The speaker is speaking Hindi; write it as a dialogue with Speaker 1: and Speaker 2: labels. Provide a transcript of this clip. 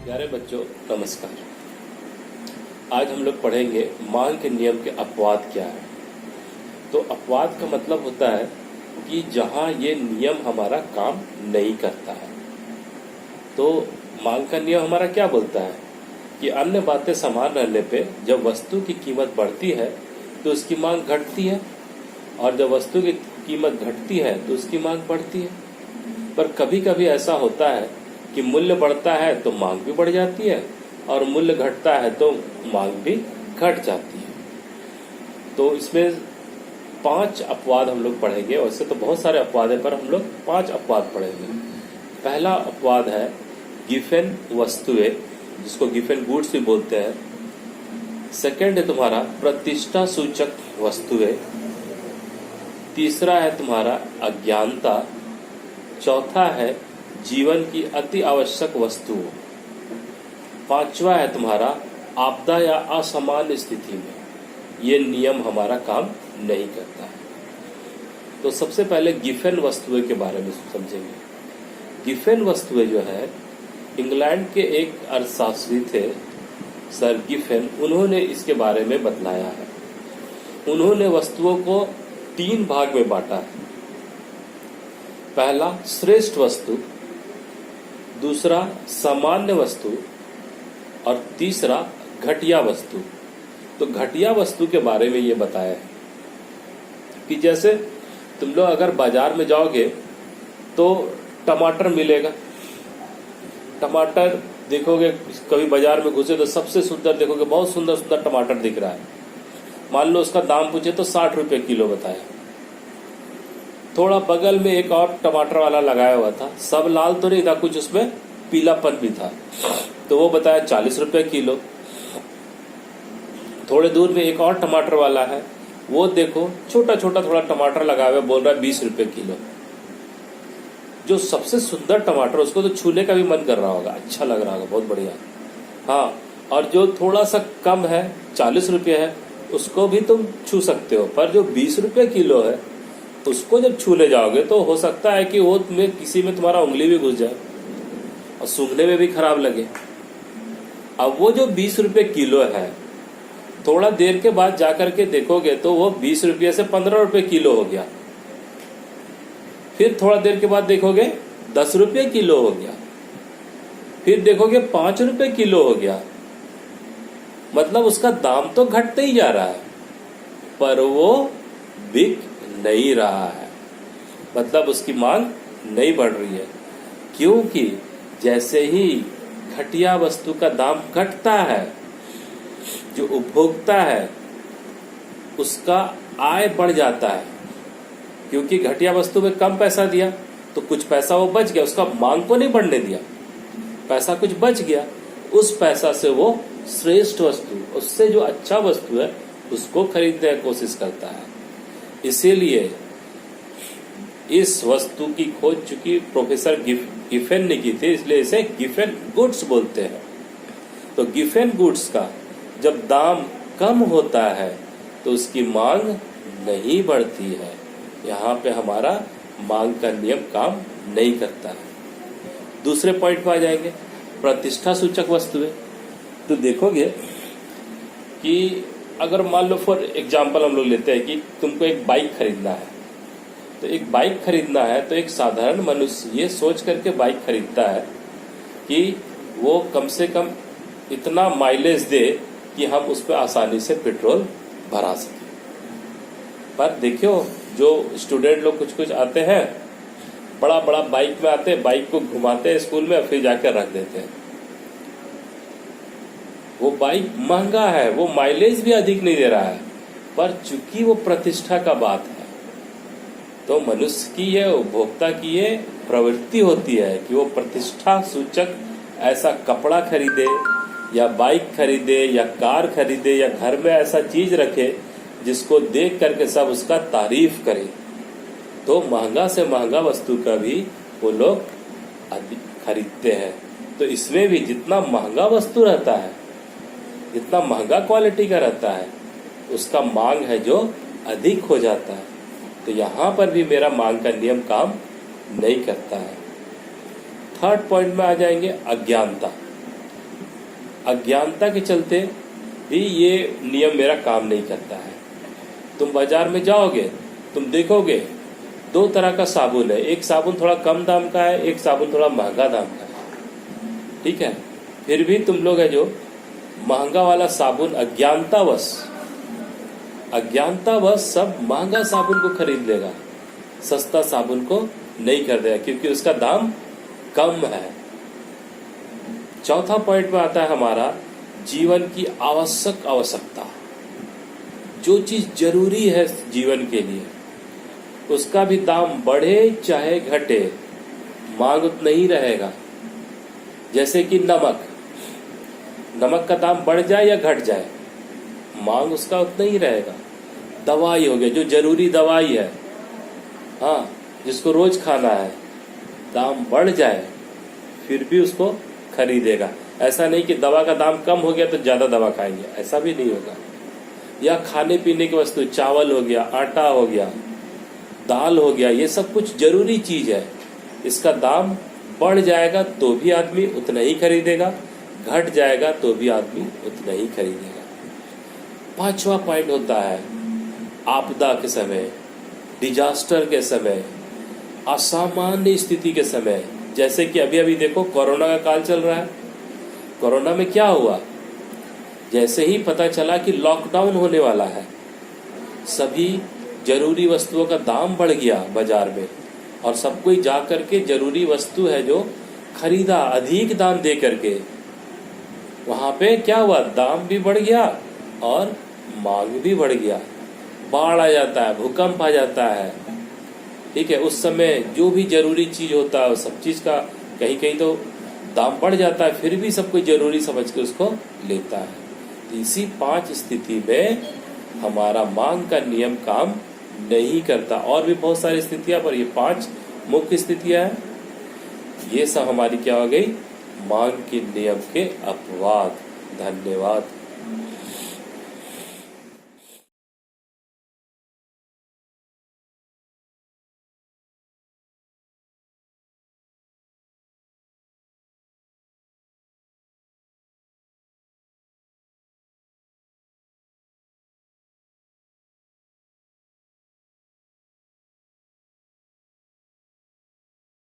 Speaker 1: प्यारे बच्चों नमस्कार। आज हम लोग पढ़ेंगे मांग के नियम के अपवाद क्या है। तो अपवाद का मतलब होता है कि जहां ये नियम हमारा काम नहीं करता है। तो मांग का नियम हमारा क्या बोलता है कि अन्य बातें समान रहने पे जब वस्तु की कीमत बढ़ती है तो उसकी मांग घटती है, और जब वस्तु की कीमत घटती है तो उसकी मांग बढ़ती है। पर कभी कभी ऐसा होता है कि मूल्य बढ़ता है तो मांग भी बढ़ जाती है, और मूल्य घटता है तो मांग भी घट जाती है। तो इसमें 5 अपवाद हम लोग पढ़ेंगे। वैसे तो बहुत सारे अपवाद है, पर हम लोग 5 अपवाद पढ़ेंगे। पहला अपवाद है गिफन वस्तुएं, जिसको गिफन गुड्स भी बोलते हैं। सेकंड है तुम्हारा प्रतिष्ठा सूचक वस्तुएं। तीसरा है तुम्हारा अज्ञानता। चौथा है जीवन की अति आवश्यक वस्तुओं। पांचवा है तुम्हारा आपदा या असामान्य स्थिति में ये नियम हमारा काम नहीं करता है। तो सबसे पहले गिफन वस्तुएं के बारे में समझेंगे। गिफन वस्तुएं जो है, इंग्लैंड के एक अर्थशास्त्री थे सर गिफन, उन्होंने इसके बारे में बतलाया है। उन्होंने वस्तुओं को 3 भाग में बांटा है। पहला श्रेष्ठ वस्तु, दूसरा सामान्य वस्तु, और तीसरा घटिया वस्तु। तो घटिया वस्तु के बारे में ये बताया है कि जैसे तुम लोग अगर बाजार में जाओगे तो टमाटर मिलेगा। टमाटर देखोगे, कभी बाजार में घुसे तो सबसे सुंदर देखोगे, बहुत सुंदर सुंदर टमाटर दिख रहा है। मान लो उसका दाम पूछे तो 60 रुपए किलो बताया। थोड़ा बगल में एक और टमाटर वाला लगाया हुआ था, सब लाल तो नहीं था, कुछ उसमें पीलापन भी था, तो वो बताया 40 रुपए किलो। थोड़े दूर में एक और टमाटर वाला है, वो देखो छोटा छोटा थोड़ा टमाटर लगाया हुआ, बोल रहा है 20 रुपए किलो। जो सबसे सुंदर टमाटर, उसको तो छूने का भी मन कर रहा होगा, अच्छा लग रहा होगा, बहुत बढ़िया। हाँ, और जो थोड़ा सा कम है, 40 रुपये है, उसको भी तुम छू सकते हो। पर जो 20 रुपए किलो है, उसको जब छूने जाओगे तो हो सकता है कि वो तुम्हें किसी में तुम्हारा उंगली भी घुस जाए और सूंघने में भी खराब लगे। अब वो जो 20 रुपए किलो है, थोड़ा देर के बाद जाकर के देखोगे तो वो 20 रुपये से 15 रुपए किलो हो गया। फिर थोड़ा देर के बाद देखोगे 10 रुपये किलो हो गया। फिर देखोगे 5 रुपए किलो हो गया। मतलब उसका दाम तो घटते ही जा रहा है, पर वो बिक नहीं रहा है, मतलब उसकी मांग नहीं बढ़ रही है। क्योंकि जैसे ही घटिया वस्तु का दाम घटता है, जो उपभोक्ता है उसका आय बढ़ जाता है। क्योंकि घटिया वस्तु में कम पैसा दिया तो कुछ पैसा वो बच गया, उसका मांग को नहीं बढ़ने दिया, पैसा कुछ बच गया। उस पैसा से वो श्रेष्ठ वस्तु, उससे जो अच्छा वस्तु है, उसको खरीदने की कोशिश करता है। इसीलिए इस वस्तु की खोज चूंकि प्रोफेसर गिफन ने की थी, इसलिए इसे गिफन गुड्स बोलते हैं। तो गिफन गुड्स का जब दाम कम होता है तो उसकी मांग नहीं बढ़ती है। यहाँ पे हमारा मांग का नियम काम नहीं करता है। दूसरे पॉइंट पे आ जाएंगे, प्रतिष्ठा सूचक वस्तुएं। तो देखोगे कि अगर मान लो फॉर एग्जाम्पल हम लोग लेते हैं कि तुमको एक बाइक खरीदना है। तो एक बाइक खरीदना है तो एक साधारण मनुष्य ये सोच करके बाइक खरीदता है कि वो कम से कम इतना माइलेज दे कि हम उस पर आसानी से पेट्रोल भरा सकें। पर देखियो, जो स्टूडेंट लोग कुछ कुछ आते हैं, बड़ा बड़ा बाइक में आते हैं, बाइक को घुमाते हैं स्कूल में, फिर जाकर रख देते हैं। वो बाइक महंगा है, वो माइलेज भी अधिक नहीं दे रहा है, पर चूंकि वो प्रतिष्ठा का बात है, तो मनुष्य की ये, उपभोक्ता की ये प्रवृत्ति होती है कि वो प्रतिष्ठा सूचक ऐसा कपड़ा खरीदे या बाइक खरीदे या कार खरीदे या घर में ऐसा चीज रखे जिसको देख करके सब उसका तारीफ करे। तो महंगा से महंगा वस्तु का भी वो लोग अधिक खरीदते हैं। तो इसमें भी जितना महंगा वस्तु रहता है, जितना महंगा क्वालिटी का रहता है, उसका मांग है जो अधिक हो जाता है। तो यहाँ पर भी मेरा मांग का नियम काम नहीं करता है। थर्ड पॉइंट में आ जाएंगे अज्ञानता। अज्ञानता के चलते भी ये नियम मेरा काम नहीं करता है। तुम बाजार में जाओगे, तुम देखोगे दो तरह का साबुन है, एक साबुन थोड़ा कम दाम का है, एक साबुन थोड़ा महंगा दाम का है, ठीक है। फिर भी तुम लोग है जो महंगा वाला साबुन अज्ञानतावश सब महंगा साबुन को खरीद लेगा, सस्ता साबुन को नहीं कर देगा, क्योंकि उसका दाम कम है। चौथा पॉइंट में आता है हमारा जीवन की आवश्यकता। जो चीज जरूरी है जीवन के लिए उसका भी दाम बढ़े चाहे घटे, मांग उतना ही रहेगा। जैसे कि नमक का दाम बढ़ जाए या घट जाए, मांग उसका उतना ही रहेगा। दवाई हो गया, जो जरूरी दवाई है, हाँ, जिसको रोज खाना है, दाम बढ़ जाए फिर भी उसको खरीदेगा। ऐसा नहीं कि दवा का दाम कम हो गया तो ज्यादा दवा खाएंगे, ऐसा भी नहीं होगा। या खाने पीने की वस्तु, चावल हो गया, आटा हो गया, दाल हो गया, ये सब कुछ जरूरी चीज है, इसका दाम बढ़ जाएगा तो भी आदमी उतना ही खरीदेगा, घट जाएगा तो भी आदमी उतना ही खरीदेगा। पांचवा पॉइंट होता है आपदा के समय, डिजास्टर के समय, असामान्य स्थिति के समय। जैसे कि अभी देखो कोरोना का काल चल रहा है। कोरोना में क्या हुआ, जैसे ही पता चला कि लॉकडाउन होने वाला है, सभी जरूरी वस्तुओं का दाम बढ़ गया बाजार में, और सब कोई जा करके जरूरी वस्तु है जो खरीदा अधिक दाम दे करके। वहां पे क्या हुआ, दाम भी बढ़ गया और मांग भी बढ़ गया। बाढ़ आ जाता है, भूकंप आ जाता है, ठीक है। उस समय जो भी जरूरी चीज होता है सब चीज का कहीं कहीं तो दाम बढ़ जाता है, फिर भी सब कोई जरूरी समझ के उसको लेता है। इसी 5 स्थिति में हमारा मांग का नियम काम नहीं करता। और भी बहुत सारी स्थितियां, पर ये 5 मुख्य स्थितियां हैं। ये सब हमारी क्या हो गई, मांग के नियम के अपवाद। धन्यवाद।